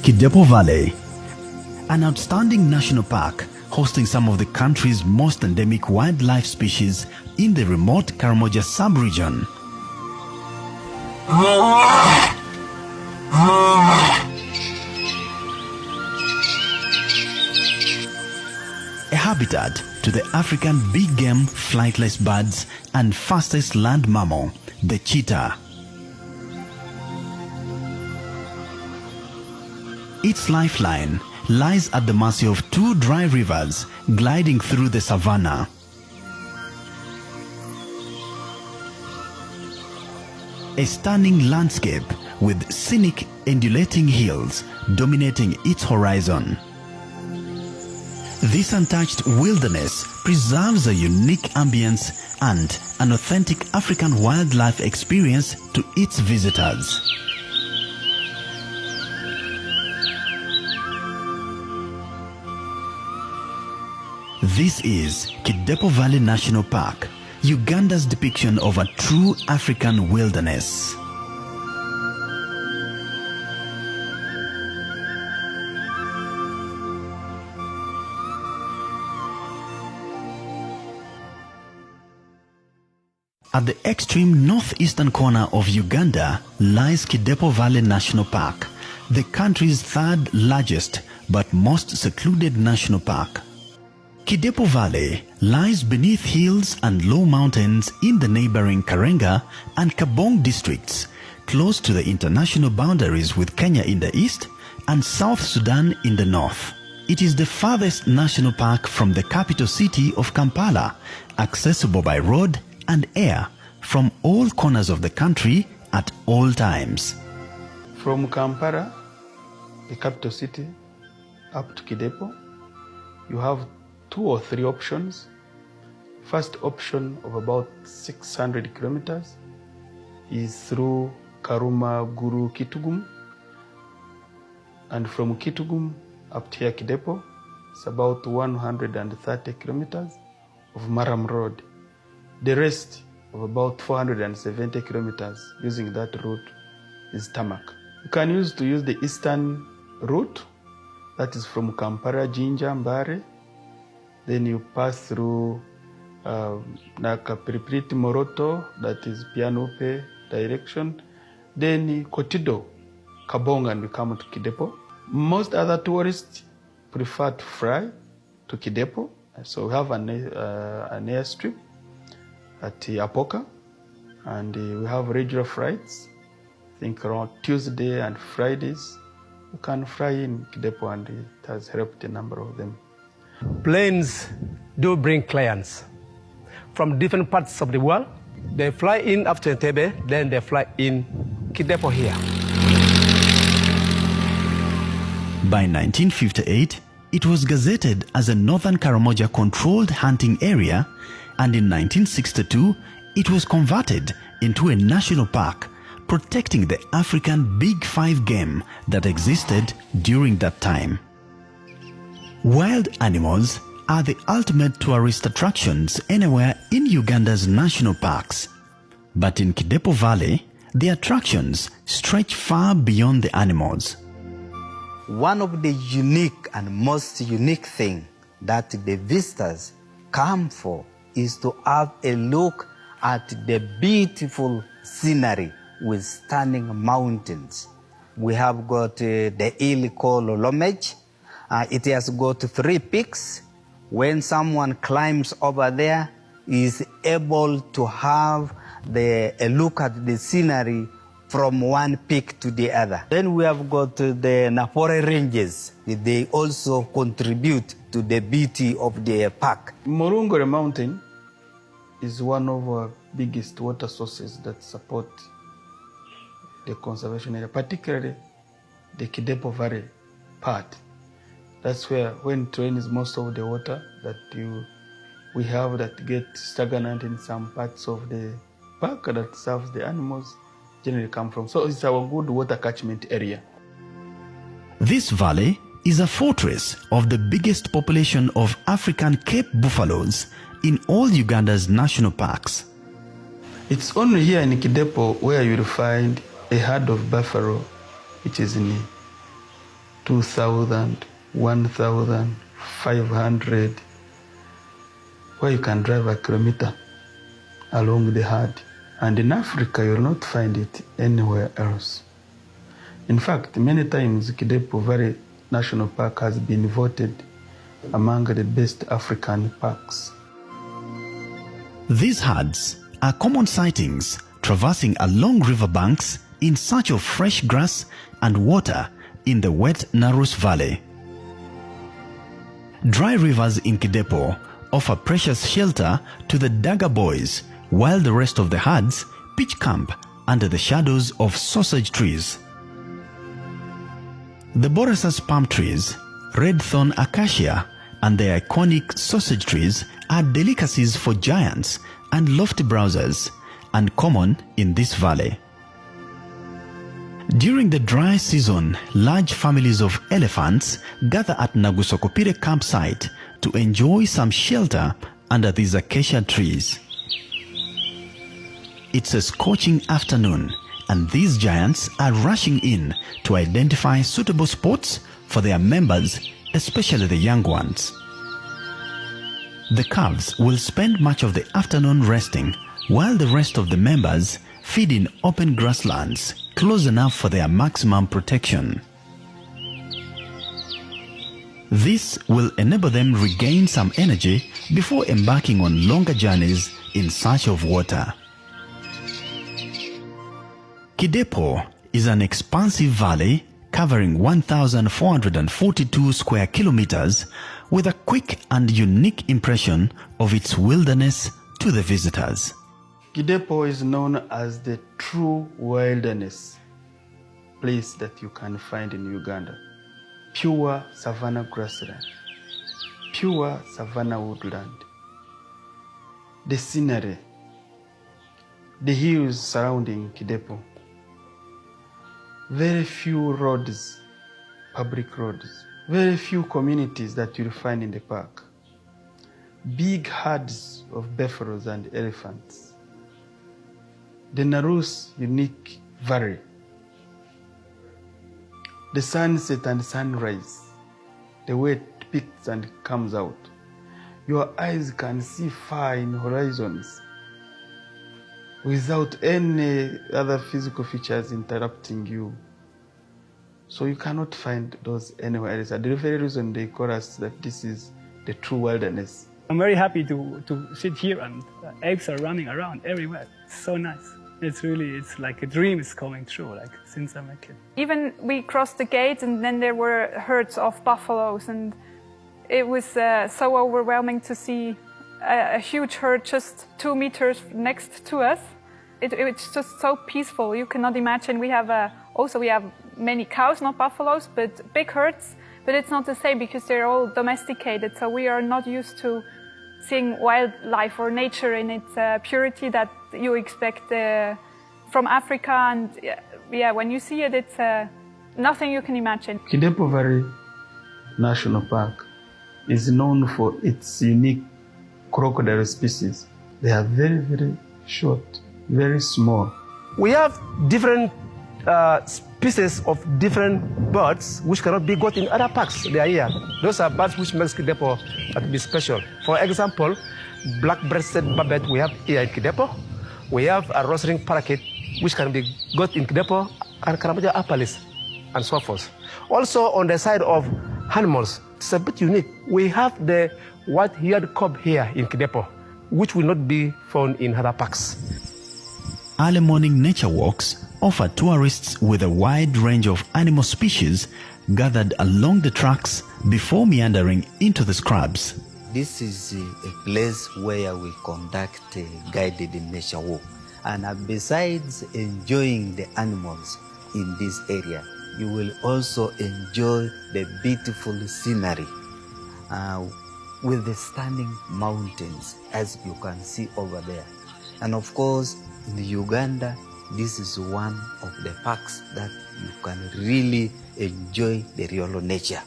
Kidepo Valley, an outstanding national park hosting some of the country's most endemic wildlife species in the remote Karamoja sub-region. A habitat to the African big game flightless birds and fastest land mammal, the cheetah. Its lifeline lies at the mercy of two dry rivers gliding through the savanna. A stunning landscape with scenic undulating hills dominating its horizon. This untouched wilderness preserves a unique ambience and an authentic African wildlife experience to its visitors. This is Kidepo Valley National Park, Uganda's depiction of a true African wilderness. At the extreme northeastern corner of Uganda lies Kidepo Valley National Park, the country's third largest but most secluded national park. Kidepo Valley lies beneath hills and low mountains in the neighboring Karenga and Kabong districts, close to the international boundaries with Kenya in the east and South Sudan in the north. It is the farthest national park from the capital city of Kampala, accessible by road and air from all corners of the country at all times. From Kampala, the capital city, up to Kidepo, you have 2 or 3 options. First option of about 600 kilometers is through Karuma, Guru, Kitugum. And from Kitugum up to here Kidepo, it's about 130 kilometers of Maram Road. The rest of about 470 kilometers using that route is tarmac. You can use the eastern route, that is from Kampala, Jinja, Mbare. Then you pass through Nakapiripiriti, Moroto, that is Pianupe direction. Then Kotido, Kabong, and we come to Kidepo. Most other tourists prefer to fly to Kidepo. So we have an airstrip at Apoka, and we have regular flights. I think around Tuesday and Fridays, you can fly in Kidepo, and it has helped a number of them. Planes do bring clients from different parts of the world. They fly in after Entebbe, then they fly in Kidepo here. By 1958, it was gazetted as a Northern Karamoja controlled hunting area, and in 1962, it was converted into a national park, protecting the African Big Five game that existed during that time. Wild animals are the ultimate tourist attractions anywhere in Uganda's national parks. But in Kidepo Valley, the attractions stretch far beyond the animals. One of the unique and most unique thing that the visitors come for is to have a look at the beautiful scenery with stunning mountains. We have got the hill called Lomech. It has got 3 peaks. When someone climbs over there, he is able to have a look at the scenery from one peak to the other. Then we have got the Napore Ranges. They also contribute to the beauty of the park. Morungore Mountain is one of our biggest water sources that support the conservation area, particularly the Kidepo Valley part. That's where, when it rains, most of the water that we have that get stagnant in some parts of the park that serves the animals generally come from. So it's our good water catchment area. This valley is a fortress of the biggest population of African Cape buffaloes in all Uganda's national parks. It's only here in Kidepo where you'll find a herd of buffalo, which is in 2,000, 1,500, where you can drive a kilometer along the herd. And in Africa, you'll not find it anywhere else. In fact, many times Kidepo Valley National Park has been voted among the best African parks. These herds are common sightings traversing along riverbanks in search of fresh grass and water in the wet Narus Valley. Dry rivers in Kidepo offer precious shelter to the Daga boys, while the rest of the herds pitch camp under the shadows of sausage trees. The Borasus palm trees, red thorn acacia, and the iconic sausage trees are delicacies for giants and lofty browsers, and common in this valley. During the dry season, large families of elephants gather at Nagusokopire campsite to enjoy some shelter under these acacia trees. It's a scorching afternoon, and these giants are rushing in to identify suitable spots for their members, especially the young ones. The calves will spend much of the afternoon resting, while the rest of the members feed in open grasslands close enough for their maximum protection. This will enable them regain some energy before embarking on longer journeys in search of water. Kidepo is an expansive valley covering 1,442 square kilometers with a quick and unique impression of its wilderness to the visitors. Kidepo is known as the true wilderness place that you can find in Uganda. Pure savanna grassland, pure savanna woodland. The scenery, the hills surrounding Kidepo. Very few roads, public roads. Very few communities that you'll find in the park. Big herds of buffaloes and elephants. The Narus unique valley. The sunset and sunrise, the way it peaks and comes out. Your eyes can see far in horizons without any other physical features interrupting you. So you cannot find those anywhere else. And the very reason they call us that this is the true wilderness. I'm very happy to sit here, and apes are running around everywhere. It's so nice. It's like a dream is coming true, like since I'm a kid. Even we crossed the gate and then there were herds of buffaloes, and it was so overwhelming to see a huge herd just 2 meters next to us. It's just so peaceful. You cannot imagine. We have many cows, not buffaloes, but big herds. But it's not the same because they're all domesticated. So we are not used to seeing wildlife or nature in its purity that you expect from Africa. And yeah, when you see it, it's nothing you can imagine. Kidepo Valley National Park is known for its unique crocodile species. They are very, very short, very small. We have different species of different birds which cannot be got in other parks. They are here. Those are birds which makes Kidepo to be special. For example, black-breasted barbet we have here in Kidepo. We have a rosering parakeet which can be got in Kidepo, and Karamaja apalis, and so forth. Also on the side of animals, it's a bit unique. We have the white-eared cub here in Kidepo, which will not be found in other parks. Early morning nature walks offer tourists with a wide range of animal species gathered along the tracks before meandering into the scrubs. This is a place where we conduct a guided nature walk. And besides enjoying the animals in this area, you will also enjoy the beautiful scenery with the stunning mountains, as you can see over there. And of course, in Uganda, this is one of the parks that you can really enjoy the real nature.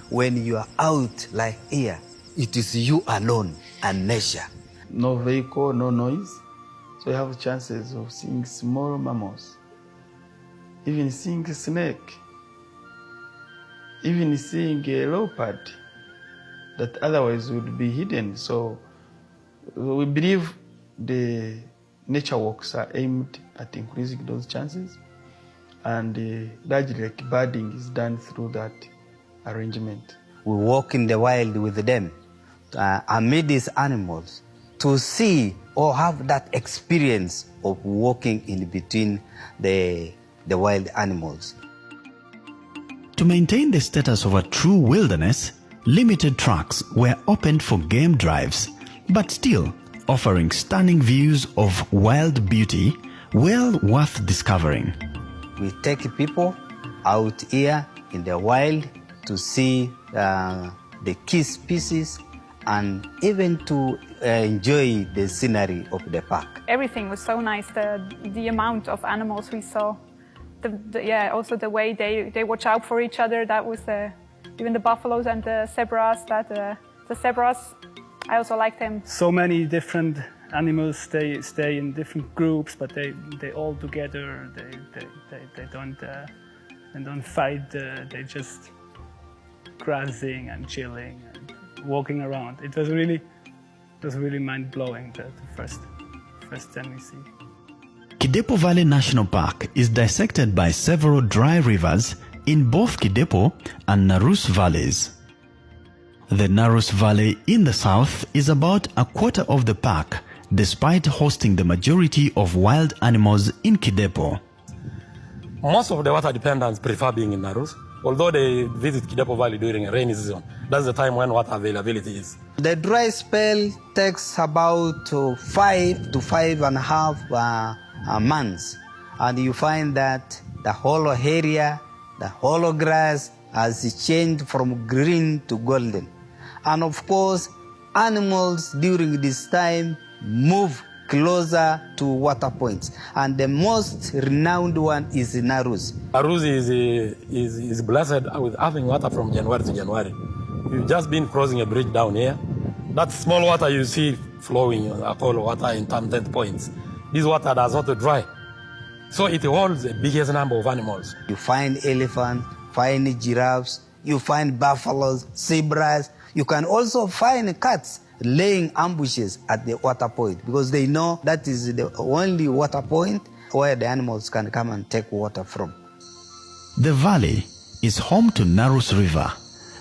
When you are out like here, it is you alone and nature. No vehicle, no noise. So you have chances of seeing small mammals, even seeing a snake, even seeing a leopard that otherwise would be hidden. So we believe the nature walks are aimed at increasing those chances, and largely like birding is done through that arrangement. We walk in the wild with them, amid these animals, to see or have that experience of walking in between the wild animals. To maintain the status of a true wilderness, limited tracks were opened for game drives, but still offering stunning views of wild beauty well worth discovering. We take people out here in the wild to see the key species and even to enjoy the scenery of the park. Everything was so nice, the amount of animals we saw. Also the way they watch out for each other. That was even the buffaloes and the zebras. The zebras, I also like them. So many different animals stay in different groups, but they all together. They don't fight. They just grazing and chilling and walking around. It was really mind blowing. The first time we see. Kidepo Valley National Park is dissected by several dry rivers in both Kidepo and Narus valleys. The Narus Valley in the south is about a quarter of the park, despite hosting the majority of wild animals in Kidepo. Most of the water dependents prefer being in Narus, although they visit Kidepo Valley during a rainy season. That's the time when water availability is. The dry spell takes about 5 to 5.5 months, and you find that the whole area, the whole grass has changed from green to golden. And of course, animals during this time move closer to water points, and the most renowned one is Narus. Narus is blessed with having water from January to January. You've just been crossing a bridge down here. That small water you see flowing, I call water in intermittent points. This water does not dry, so it holds the biggest number of animals. You find elephants, find giraffes, you find buffaloes, zebras. You can also find cats laying ambushes at the water point because they know that is the only water point where the animals can come and take water from. The valley is home to Narus River,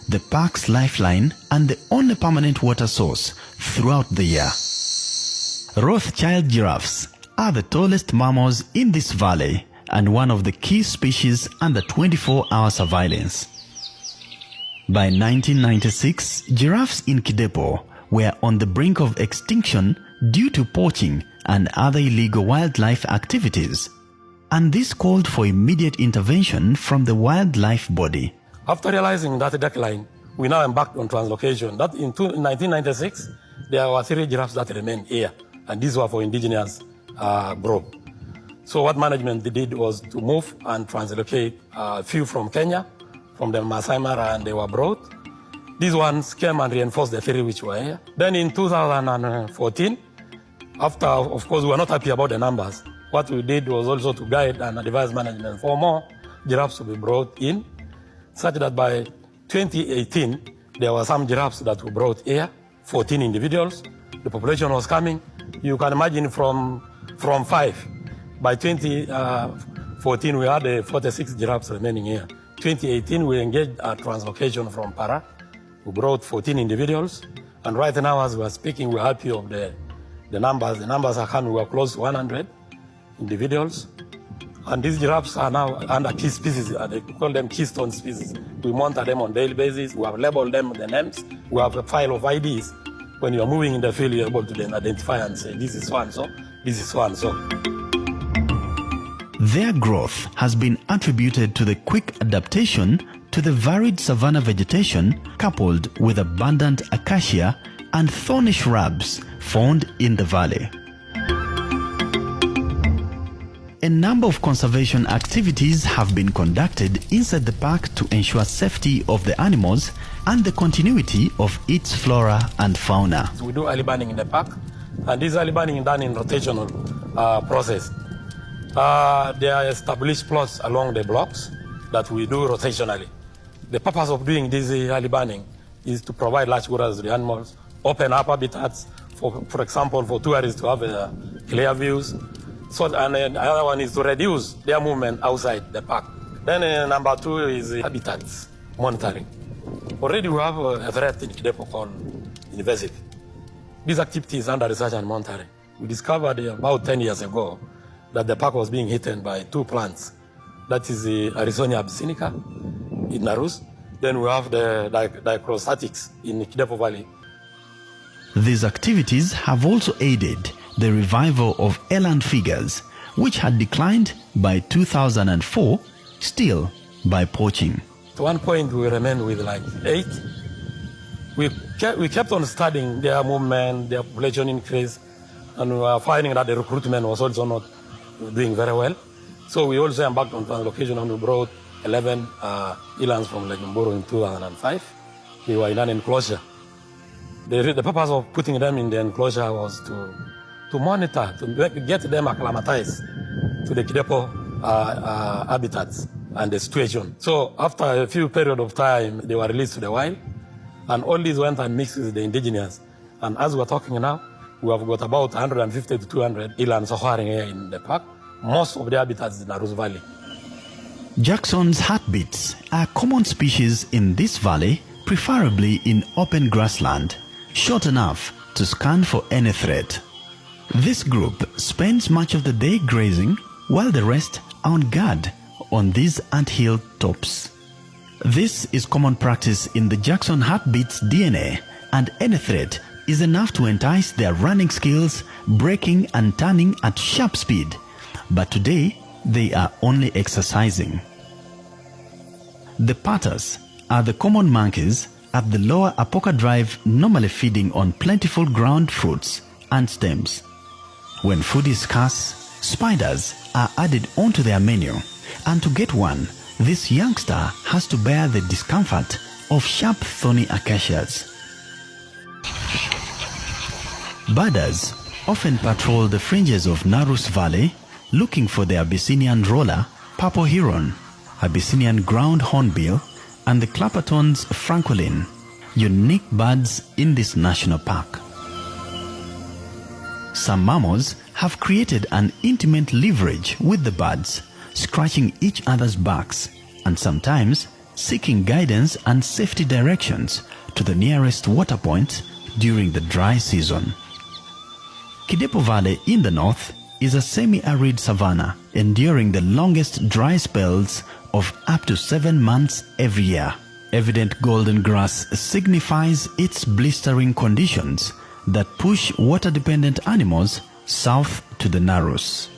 the park's lifeline and the only permanent water source throughout the year. Rothschild giraffes are the tallest mammals in this valley and one of the key species under 24-hour surveillance. By 1996, giraffes in Kidepo were on the brink of extinction due to poaching and other illegal wildlife activities, and this called for immediate intervention from the wildlife body. After realizing that decline, we now embarked on translocation. That in 1996, there were 3 giraffes that remained here, and these were for indigenous group. So what management did was to move and translocate a few from Kenya, from the Masai Mara, and they were brought. These ones came and reinforced the 3 which were here. Then in 2014, after, of course, we were not happy about the numbers, what we did was also to guide and advise management for more giraffes to be brought in, such that by 2018, there were some giraffes that were brought here, 14 individuals. The population was coming. You can imagine from 5. By 2014, we had 46 giraffes remaining here. 2018, we engaged a translocation from Para. We brought 14 individuals. And right now, as we are speaking, we're happy of the numbers. The numbers are coming. We are close to 100 individuals. And these giraffes are now under key species. They call them keystone species. We monitor them on a daily basis. We have labeled them with the names. We have a file of IDs. When you are moving in the field, you're able to then identify and say, this is so and so, this is so and so. Their growth has been attributed to the quick adaptation to the varied savanna vegetation coupled with abundant acacia and thorny shrubs found in the valley. A number of conservation activities have been conducted inside the park to ensure safety of the animals and the continuity of its flora and fauna. We do early burning in the park, and this early burning is done in rotational process. There are established plots along the blocks that we do rotationally. The purpose of doing this early burning is to provide large quarters to the animals, open up habitats, for example, for tourists to have clear views. So, and the other one is to reduce their movement outside the park. Then number two is habitats monitoring. Already we have a threat in Kidepo called invasive. This activity is under research and monitoring. We discovered about 10 years ago that the park was being eaten by two plants. That is the Arizonia abyssinica in Narus. Then we have the dicrostatics in Kidepo Valley. These activities have also aided the revival of eland figures, which had declined by 2004, still by poaching. At one point we remained with like 8. We kept on studying their movement, their population increase, and we were finding that the recruitment was also not doing very well. So we also embarked on translocation and we brought 11 elands from Lake Mburu in 2005. They were in an enclosure. The purpose of putting them in the enclosure was to monitor, to get them acclimatized to the Kidepo habitats and the situation. So after a few period of time, they were released to the wild, and all these went and mixed with the indigenous. And as we're talking now, we have got about 150 to 200 elands soaring here in the park. Most of the habitats in Narus Valley. Jackson's heartbeats are common species in this valley, preferably in open grassland, short enough to scan for any threat. This group spends much of the day grazing, while the rest are on guard on these anthill tops. This is common practice in the Jackson heartbeat's DNA, and any threat is enough to entice their running skills, braking and turning at sharp speed. But today, they are only exercising. The paters are the common monkeys at the lower Apoka Drive, normally feeding on plentiful ground fruits and stems. When food is scarce, spiders are added onto their menu, and to get one, this youngster has to bear the discomfort of sharp thorny acacias. Birders often patrol the fringes of Narus Valley looking for the Abyssinian roller, purple heron, Abyssinian ground hornbill, and the Clapperton's francolin, unique birds in this national park. Some mammals have created an intimate leverage with the birds, scratching each other's backs and sometimes seeking guidance and safety directions to the nearest water point during the dry season. Kidepo Valley in the north is a semi-arid savanna enduring the longest dry spells of up to 7 months every year. Evident golden grass signifies its blistering conditions that push water-dependent animals south to the Narus.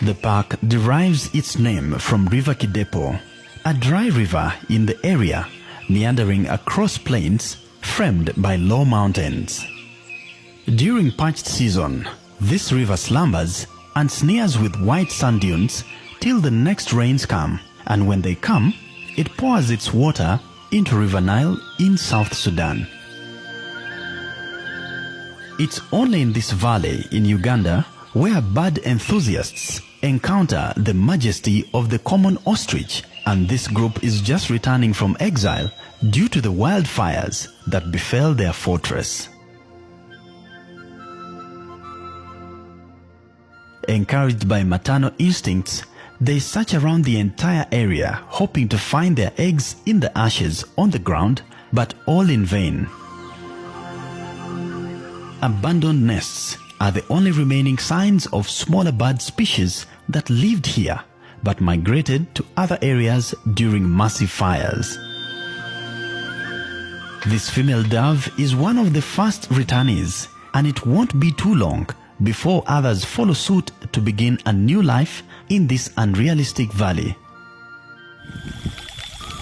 The park derives its name from River Kidepo, a dry river in the area, meandering across plains framed by low mountains. During parched season, this river slumbers and sneers with white sand dunes till the next rains come, and when they come, it pours its water into River Nile in South Sudan. It's only in this valley in Uganda where bird enthusiasts encounter the majesty of the common ostrich, and this group is just returning from exile due to the wildfires that befell their fortress. Encouraged by maternal instincts, they search around the entire area hoping to find their eggs in the ashes on the ground, but all in vain. Abandoned nests are the only remaining signs of smaller bird species that lived here but migrated to other areas during massive fires. This female dove is one of the first returnees, and it won't be too long before others follow suit to begin a new life in this unrealistic valley.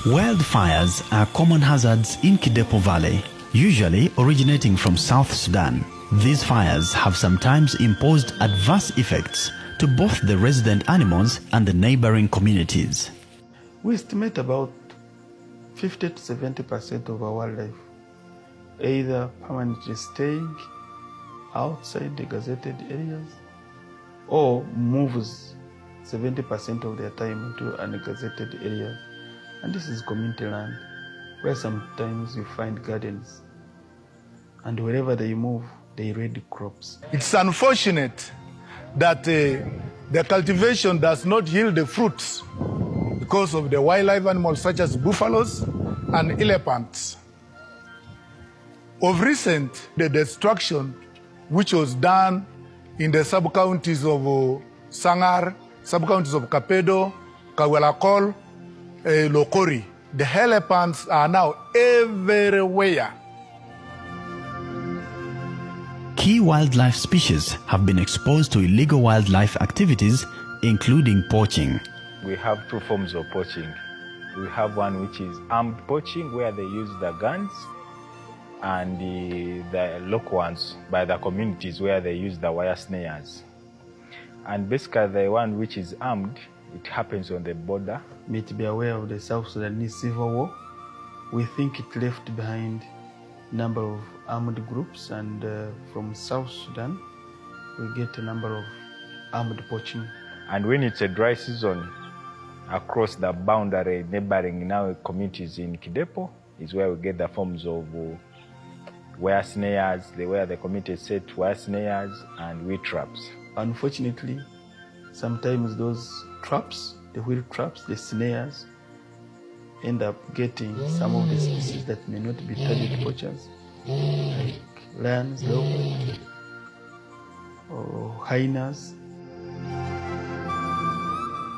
Wildfires are common hazards in Kidepo Valley, usually originating from South Sudan. These fires have sometimes imposed adverse effects to both the resident animals and the neighboring communities. We estimate about 50 to 70% of our wildlife either permanently staying outside the gazetted areas or moves 70% of their time into ungazetted areas. And this is community land, where sometimes you find gardens. And wherever they move, they raid crops. It's unfortunate that the cultivation does not yield the fruits because of the wildlife animals such as buffaloes and elephants. Of recent, the destruction which was done in the sub-counties of Sangar, sub-counties of Kapedo, Kawelakol, Lokori, the elephants are now everywhere. Key wildlife species have been exposed to illegal wildlife activities, including poaching. We have two forms of poaching. We have one which is armed poaching, where they use the guns, and the local ones by the communities, where they use the wire snares. And basically the one which is armed, it happens on the border. May to be aware of the South Sudanese civil war. We think it left behind a number of armed groups, and from South Sudan we get a number of armed poaching. And when it's a dry season, across the boundary neighboring now communities in Kidepo is where we get the forms of wire snares, where the community set wire snares and wheat traps. Unfortunately, sometimes those traps, the wheel traps, the snares, end up getting some of the species that may not be target poachers, like lions, leopards, or hyenas.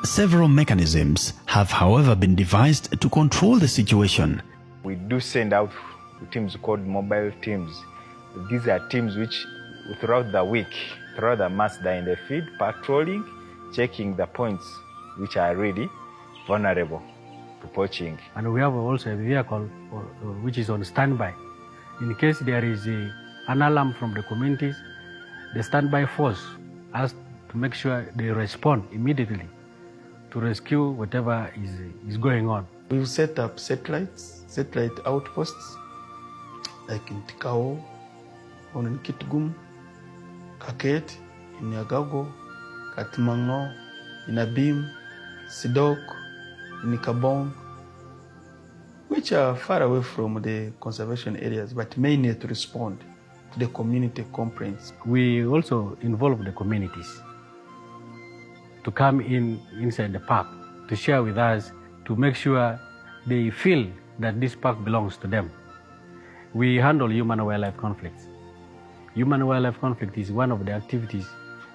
Several mechanisms have, however, been devised to control the situation. We do send out teams called mobile teams. These are teams which throughout the week, throughout the month, they're in the field patrolling, checking the points which are really vulnerable to poaching. And we have also a vehicle which is on standby. In case there is an alarm from the communities, the standby force has to make sure they respond immediately to rescue whatever is going on. We've set up satellite outposts, like in Tikao, in Kitgum, Kaket, in Yagago, Katmango, in Abim, Sidok, in Kabong, which are far away from the conservation areas, but may need to respond to the community complaints. We also involve the communities to come inside the park, to share with us, to make sure they feel that this park belongs to them. We handle human-wildlife conflicts. Human-wildlife conflict is one of the activities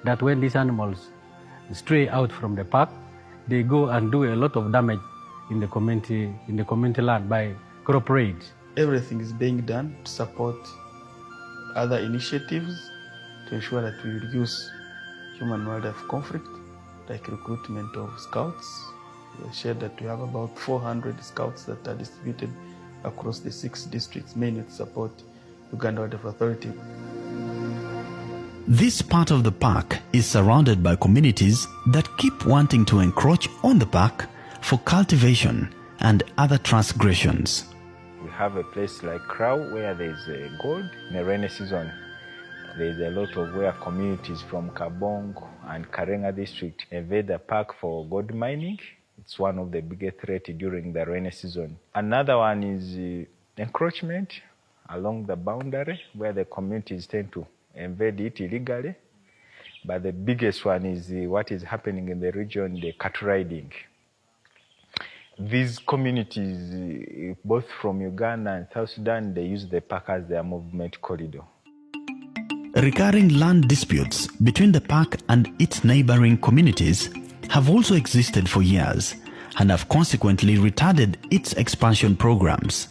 that when these animals stray out from the park, they go and do a lot of damage in the community land by crop raids. Everything is being done to support other initiatives to ensure that we reduce human-wildlife conflict, like recruitment of scouts. We shared that we have about 400 scouts that are distributed across the 6 districts, mainly to support Uganda Wildlife Authority. This part of the park is surrounded by communities that keep wanting to encroach on the park for cultivation and other transgressions. We have a place like Crow where there's gold. In the rainy season, there's a lot of where communities from Kabong and Karenga district invade the park for gold mining. It's one of the biggest threats during the rainy season. Another one is encroachment along the boundary where the communities tend to invade it illegally. But the biggest one is what is happening in the region, the cattle riding. These communities, both from Uganda and South Sudan, they use the park as their movement corridor. Recurring land disputes between the park and its neighboring communities have also existed for years and have consequently retarded its expansion programs.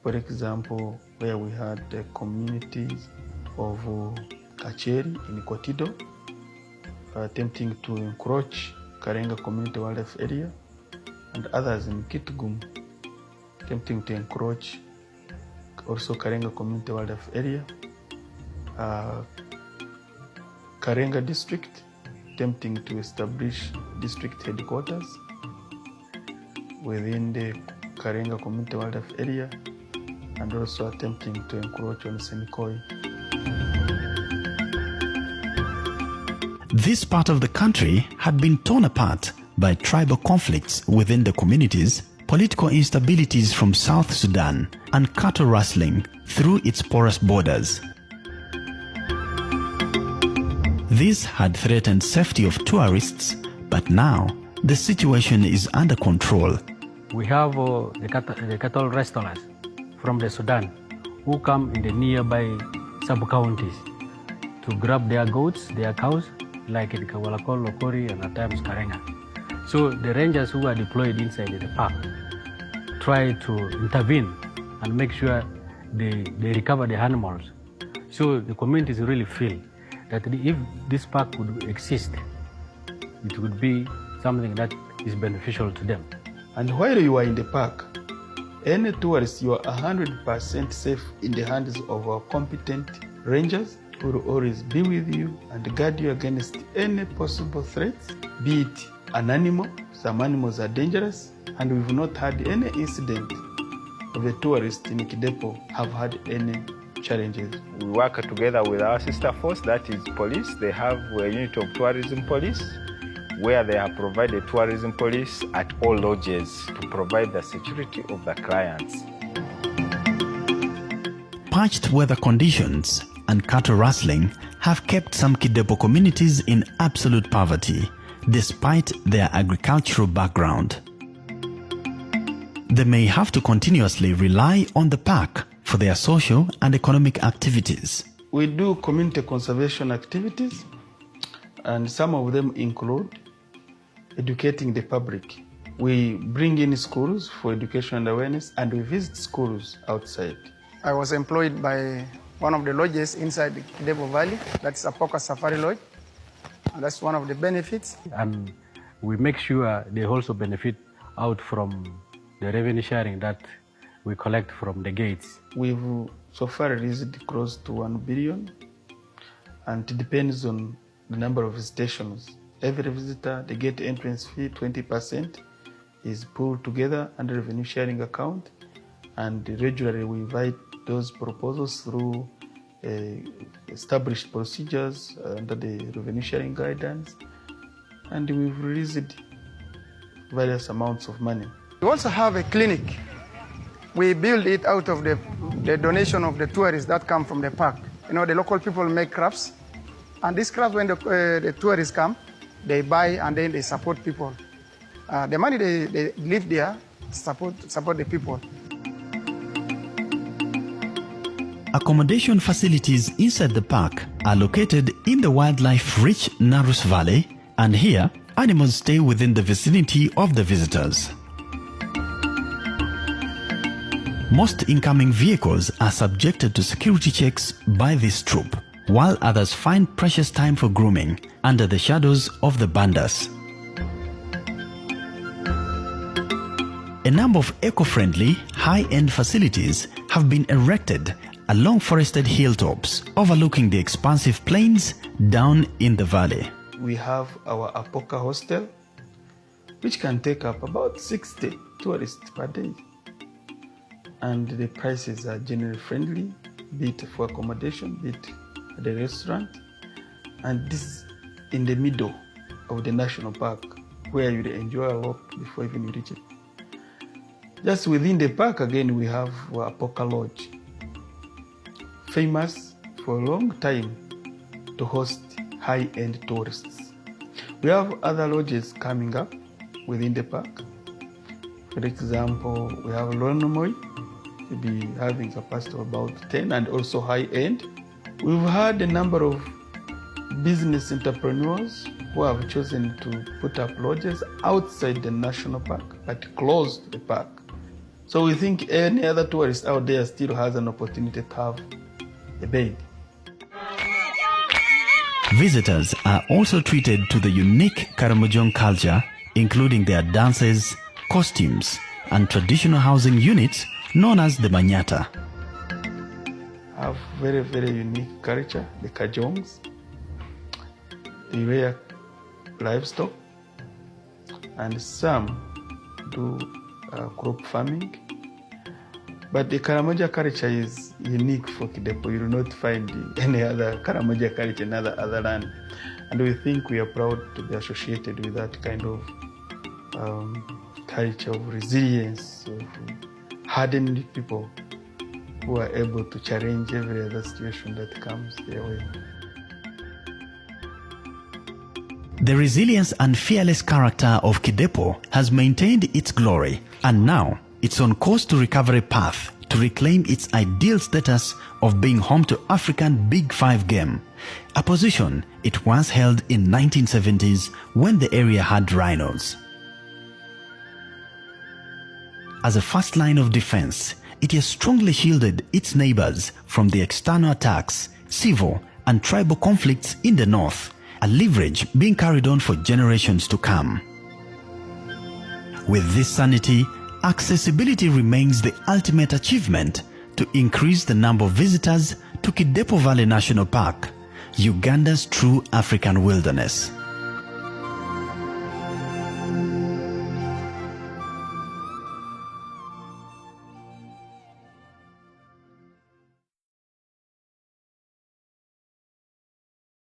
For example, where we had the communities of Kacheri in Kotido attempting to encroach Karenga Community Wildlife Area, and others in Kitgum attempting to encroach also Karenga Community Wildlife Area. Karenga District attempting to establish district headquarters within the Karenga Community Wildlife Area, and also attempting to encroach on Senikoi. This part of the country had been torn apart by tribal conflicts within the communities, political instabilities from South Sudan, and cattle rustling through its porous borders. This had threatened safety of tourists, but now the situation is under control. We have the cattle restaurants from the Sudan who come in the nearby sub-counties to grab their goats, their cows, like in Kawalakol, Lokori, and at times Karenga. So the rangers who are deployed inside the park try to intervene and make sure they recover the animals. So the communities really feel that if this park would exist, it would be something that is beneficial to them. And while you are in the park, any tourist, you are 100% safe in the hands of our competent rangers who will always be with you and guard you against any possible threats, be it an animal. Some animals are dangerous, and we've not had any incident of a tourist in Kidepo have had any challenges. We work together with our sister force, that is police. They have a unit of tourism police where they have provided tourism police at all lodges to provide the security of the clients. Parched weather conditions and cattle rustling have kept some Kidepo communities in absolute poverty, despite their agricultural background. They may have to continuously rely on the park for their social and economic activities. We do community conservation activities, and some of them include educating the public. We bring in schools for education and awareness, and we visit schools outside. I was employed by one of the lodges inside the Kidepo Valley. That's Apoka Safari Lodge. And that's one of the benefits. And we make sure they also benefit out from the revenue sharing that we collect from the gates. We've so far raised close to 1 billion, and it depends on the number of visitations. Every visitor, the gate entrance fee, 20%, is pulled together under revenue sharing account, and regularly we invite those proposals through established procedures under the revenue sharing guidance, and we've released various amounts of money. We also have a clinic. We build it out of the donation of the tourists that come from the park. You know, the local people make crafts, and these crafts, when the tourists come, they buy and then they support people. The money they leave there support the people. Accommodation facilities inside the park are located in the wildlife-rich Narus Valley, and here animals stay within the vicinity of the visitors. Most incoming vehicles are subjected to security checks by this troop, while others find precious time for grooming under the shadows of the bandas. A number of eco-friendly, high-end facilities have been erected along forested hilltops overlooking the expansive plains down in the valley. We have our Apoka hostel, which can take up about 60 tourists per day. And the prices are generally friendly, be it for accommodation, be it at the restaurant. And this in the middle of the national park, where you enjoy a lot before even you reach it. Just within the park, again, we have our Apoka Lodge, famous for a long time to host high-end tourists. We have other lodges coming up within the park. For example, we have Lonomoi, to be having capacity of about 10, and also high-end. We've had a number of business entrepreneurs who have chosen to put up lodges outside the national park, but close to the park. So we think any other tourist out there still has an opportunity to have a bed. Visitors are also treated to the unique Karamojong culture, including their dances, costumes, and traditional housing units known as the Manyata. Have very, very unique culture, the Kajongs. They rear livestock, and some do crop farming. But the Karamoja culture is unique for Kidepo. You will not find any other Karamoja culture in other land. And we think we are proud to be associated with that kind of culture of resilience, of hardened people who are able to challenge every other situation that comes their way. The resilience and fearless character of Kidepo has maintained its glory, and now it's on course to recovery path to reclaim its ideal status of being home to African Big Five game, a position it once held in 1970s when the area had rhinos. As a first line of defense, it has strongly shielded its neighbors from the external attacks, civil and tribal conflicts in the north, a leverage being carried on for generations to come. With this sanity, accessibility remains the ultimate achievement to increase the number of visitors to Kidepo Valley National Park, Uganda's true African wilderness.